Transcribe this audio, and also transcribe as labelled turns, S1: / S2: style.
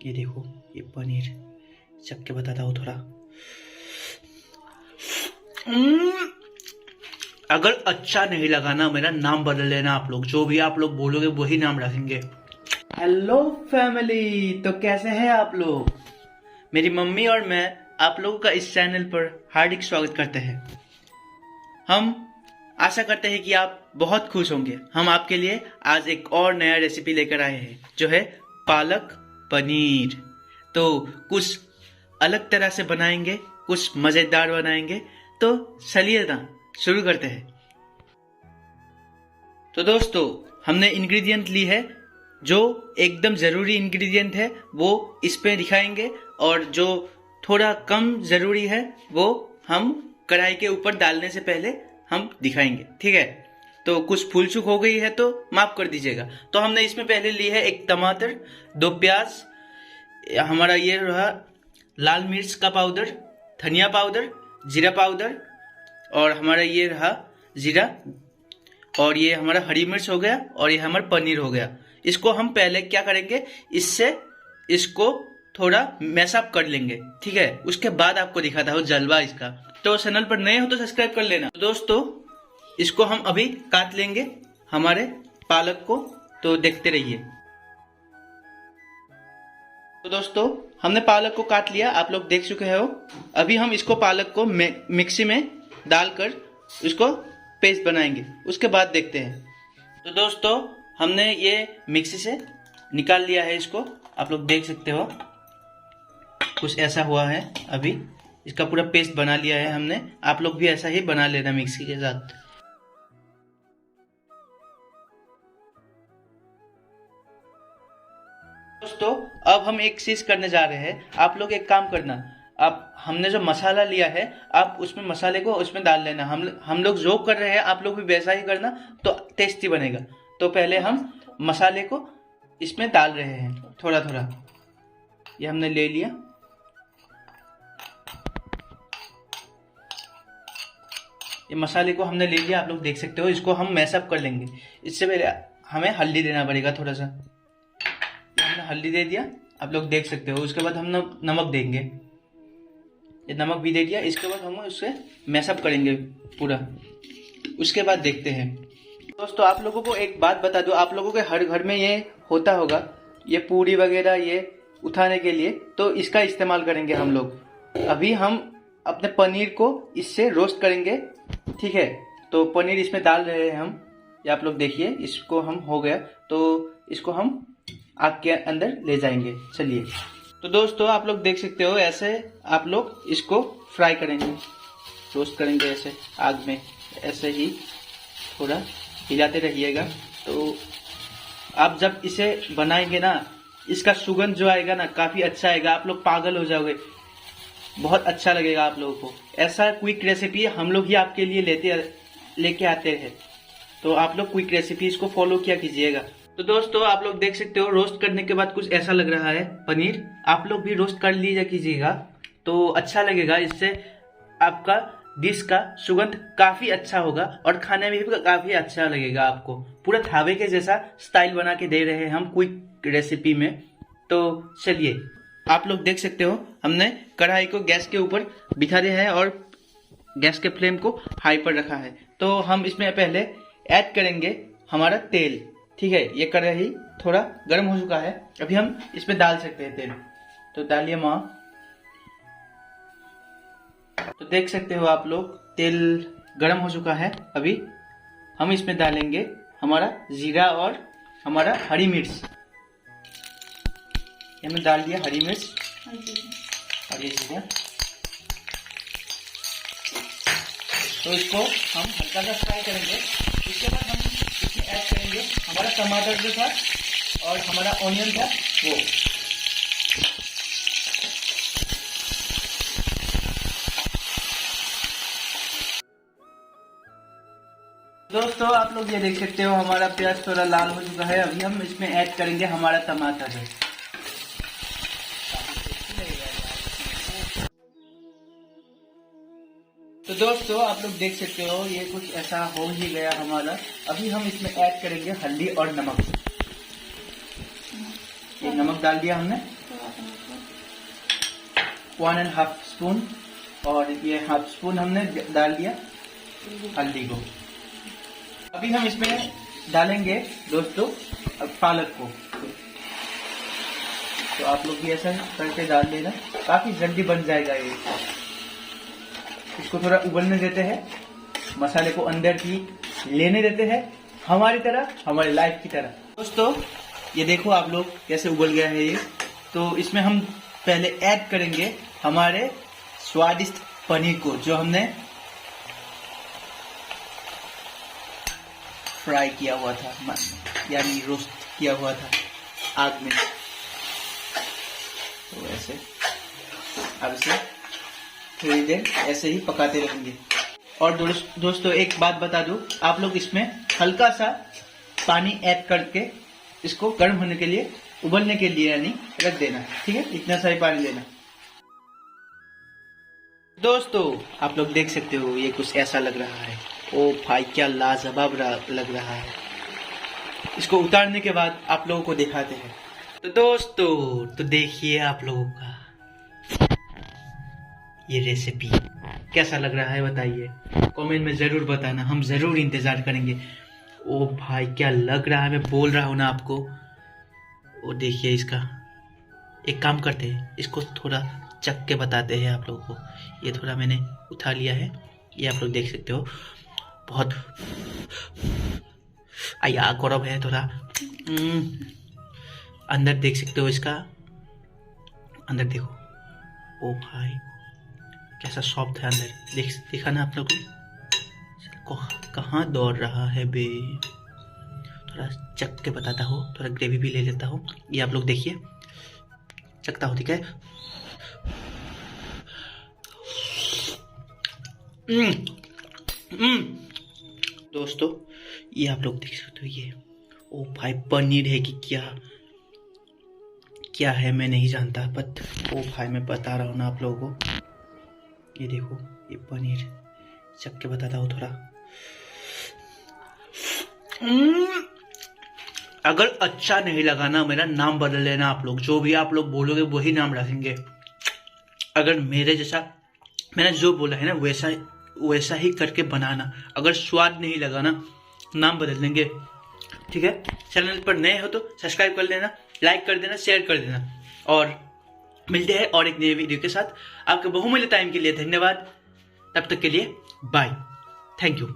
S1: ये देखो, ये पनीर चख के बताता हूँ थोड़ा। अगर अच्छा नहीं लगा ना, मेरा नाम बदल लेना आप लोग। जो भी आप लोग बोलोगे वही नाम रखेंगे। हेलो फैमिली, तो कैसे हैं आप लोग? मेरी मम्मी और मैं आप लोगों का इस चैनल पर हार्दिक स्वागत करते हैं। हम आशा करते हैं कि आप बहुत खुश होंगे। हम आपके लिए आज एक और नया रेसिपी लेकर आए हैं, जो है पालक पनीर। तो कुछ अलग तरह से बनाएंगे, कुछ मजेदार बनाएंगे। तो चलिए ना शुरू करते हैं। तो दोस्तों, हमने इंग्रेडिएंट ली है। जो एकदम जरूरी इंग्रेडिएंट है वो इस पे दिखाएंगे, और जो थोड़ा कम जरूरी है वो हम कढ़ाई के ऊपर डालने से पहले हम दिखाएंगे, ठीक है? तो कुछ भूल चूक हो गई है तो माफ कर दीजिएगा। तो हमने इसमें पहले ली है एक टमाटर, 2 प्याज, हमारा ये रहा लाल मिर्च का पाउडर, धनिया पाउडर, जीरा पाउडर, और हमारा ये रहा जीरा, और ये हमारा हरी मिर्च हो गया, और ये हमारा पनीर हो गया। इसको हम पहले क्या करेंगे, इसको थोड़ा मैशअप कर लेंगे, ठीक है? उसके बाद आपको दिखाता हूँ जलवा इसका। तो चैनल पर नए हो तो सब्सक्राइब कर लेना। तो दोस्तों, इसको हम अभी काट लेंगे हमारे पालक को, तो देखते रहिए। तो दोस्तों, हमने पालक को काट लिया, आप लोग देख चुके हो। अभी हम इसको पालक को मिक्सी में डालकर इसको पेस्ट बनाएंगे, उसके बाद देखते हैं। तो दोस्तों, हमने ये मिक्सी से निकाल लिया है इसको, आप लोग देख सकते हो कुछ ऐसा हुआ है। अभी इसका पूरा पेस्ट बना लिया है हमने। आप लोग भी ऐसा ही बना लेना मिक्सी के साथ। दोस्तों, अब हम एक चीज करने जा रहे हैं। आप लोग एक काम करना, आप हमने जो मसाला लिया है, आप उसमें मसाले को उसमें डाल लेना। हम लोग जो कर रहे हैं आप लोग भी वैसा ही करना, तो टेस्टी बनेगा। तो पहले हम मसाले को इसमें डाल रहे हैं थोड़ा थोड़ा। ये हमने ले लिया। ये मसाले को हमने ले लिया, आप लोग देख सकते हो। इसको हम मैशअप कर लेंगे। इससे पहले हमें हल्दी देना पड़ेगा थोड़ा सा। हमने हल्दी दे दिया, आप लोग देख सकते हो। उसके बाद हम नमक देंगे, ये नमक भी दे दिया। इसके बाद हम उससे मैशअप करेंगे पूरा, उसके बाद देखते हैं। दोस्तों, आप लोगों को एक बात बता दूं, आप लोगों के हर घर में ये होता होगा, ये पूरी वगैरह ये उठाने के लिए, तो इसका इस्तेमाल करेंगे हम लोग। अभी हम अपने पनीर को इससे रोस्ट करेंगे, ठीक है? तो पनीर इसमें डाल रहे हैं हम, ये आप लोग देखिए। इसको हम हो गया तो इसको हम आग के अंदर ले जाएंगे। चलिए। तो दोस्तों, आप लोग देख सकते हो, ऐसे आप लोग इसको फ्राई करेंगे, रोस्ट करेंगे ऐसे आग में। ऐसे ही थोड़ा हिलाते रहिएगा। तो आप जब इसे बनाएंगे ना, इसका सुगंध जो आएगा ना, काफी अच्छा आएगा। आप लोग पागल हो जाओगे, बहुत अच्छा लगेगा आप लोगों को। ऐसा क्विक रेसिपी हम लोग ही आपके लिए लेके आते हैं। तो आप लोग क्विक रेसिपी इसको फॉलो किया कीजिएगा। तो दोस्तों, आप लोग देख सकते हो, रोस्ट करने के बाद कुछ ऐसा लग रहा है पनीर। आप लोग भी रोस्ट कर लीजिए कीजिएगा, तो अच्छा लगेगा। इससे आपका डिश का सुगंध काफी अच्छा होगा, और खाने में भी काफी अच्छा लगेगा आपको। पूरा ढाबे के जैसा स्टाइल बना के दे रहे हैं हम क्विक रेसिपी में। तो चलिए, आप लोग देख सकते हो, हमने कढ़ाई को गैस के ऊपर बिठा दिया है और गैस के फ्लेम को हाई पर रखा है। तो हम इसमें पहले ऐड करेंगे हमारा तेल, ठीक है? ये कढ़ाई थोड़ा गर्म हो चुका है, अभी हम इसमें डाल सकते हैं तेल। तो डालिए माँ। तो देख सकते हो आप लोग, तेल गर्म हो चुका है। अभी हम इसमें डालेंगे हमारा जीरा और हमारा हरी मिर्च। हमने डाल दिया हरी मिर्च और ये जीरा। तो इसको हम हल्का सा फ्राई करेंगे। इसके बाद हम इसमें ऐड करेंगे हमारा टमाटर जो था और हमारा ऑनियन था वो। दोस्तों, आप लोग ये देख सकते हो, हमारा प्याज थोड़ा लाल हो चुका है। अभी हम इसमें ऐड करेंगे हमारा टमाटर। तो दोस्तों, आप लोग देख सकते हो, ये कुछ ऐसा हो ही गया हमारा। अभी हम इसमें ऐड करेंगे हल्दी और नमक। ये नमक डाल दिया हमने। 1.5 स्पून, और ये हाफ स्पून हमने डाल दिया हल्दी को। अभी हम इसमें डालेंगे दोस्तों पालक को। तो आप लोग भी ऐसा करके डाल देना, काफी जल्दी बन जाएगा ये। इसको थोड़ा उबलने देते हैं, मसाले को अंदर की लेने देते हैं, हमारी तरह, हमारी लाइफ की तरह। दोस्तों ये देखो आप लोग कैसे उबल गया है ये। तो इसमें हम पहले ऐड करेंगे हमारे स्वादिष्ट पनीर को, जो हमने फ्राई किया हुआ था, यानी रोस्ट किया हुआ था आग में। तो ऐसे अब इसे थोड़ी देर ऐसे ही पकाते रहेंगे। और दोस्तों एक बात बता दूं, आप लोग इसमें हल्का सा पानी ऐड करके इसको गर्म होने के लिए, उबलने के लिए यानी रख देना, ठीक है? इतना सा ही पानी लेना। दोस्तों आप लोग देख सकते हो ये कुछ ऐसा लग रहा है। ओ भाई क्या लाजवाब लग रहा है। इसको उतारने के बाद आप लोगों को दिखाते हैं। तो दोस्तों तो देखिए आप लोगों का ये रेसिपी कैसा लग रहा है, बताइए कमेंट में जरूर बताना, हम जरूर इंतजार करेंगे। ओ भाई क्या लग रहा है, मैं बोल रहा हूँ ना आपको। वो देखिए इसका, एक काम करते हैं, इसको थोड़ा चख के बताते हैं आप लोगों को। ये थोड़ा मैंने उठा लिया है, ये आप लोग देख सकते हो, बहुत आया गरम है थोड़ा। अंदर देख सकते हो, इसका अंदर देखो, ओ भाई कैसा सॉफ्ट है अंदर। देखा ना आप लोग को, कहाँ दौड़ रहा है बे। थोड़ा चख के बताता हूँ, थोड़ा ग्रेवी भी ले लेता हूँ। ये आप लोग देखिए, चखता हूँ, ठीक है? दोस्तों ये आप लोग देख सकते हो, ये ओ भाई पनीर है कि क्या है मैं नहीं जानता, बट ओ भाई मैं बता रहा हूँ ना आप लोगों को। ये देखो ये पनीर, चख के बताता हूँ थोड़ा। अगर अच्छा नहीं लगा ना, मेरा नाम बदल लेना आप लोग, जो भी आप लोग बोलोगे वही नाम रखेंगे। अगर मेरे जैसा मैंने जो बोला है ना वैसा ही करके बनाना। अगर स्वाद नहीं लगा ना, नाम बदल देंगे, ठीक है? चैनल पर नए हो तो सब्सक्राइब कर लेना, लाइक कर देना, शेयर कर देना। और मिलते हैं और एक नए वीडियो के साथ। आपके बहुमूल्य टाइम के लिए धन्यवाद। तब तक के लिए बाय, थैंक यू।